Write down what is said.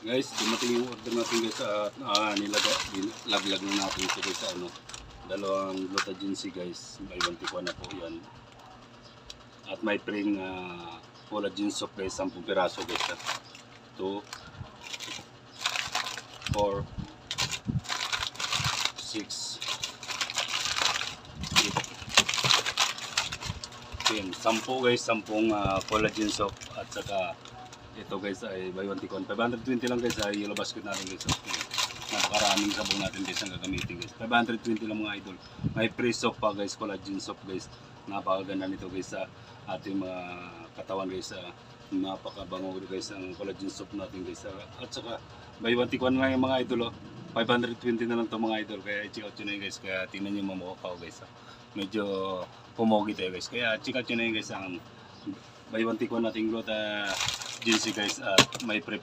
Guys, dumating yung order natin guys at nilaglag na natin ito guys sa ano. Dalawang Glutagency guys, may 1 na po yan. At may pring collagen soap guys, 10 piraso guys. 2, 4, 6, 8, 10. 10 guys, 10 collagen soap at saka ito guys ay buy one take one. 520 lang guys ay yellow basket natin guys. Napakaraming sabong natin guys ang gagamitin guys. 520 lang mga idol. May free soap pa guys, collagen soap guys. Napakaganda nito guys sa ating mga katawan guys. Napakabango guys ang collagen soap natin guys. At saka buy one take one lang yung mga idol. 520 na lang to mga idol. Kaya check out nyo na yun guys. Kaya tingnan nyo yung mamukha ko guys. Medyo pumogi tayo guys. Kaya check out nyo na yun guys ang buy one take one nating Glutagency guys at may pre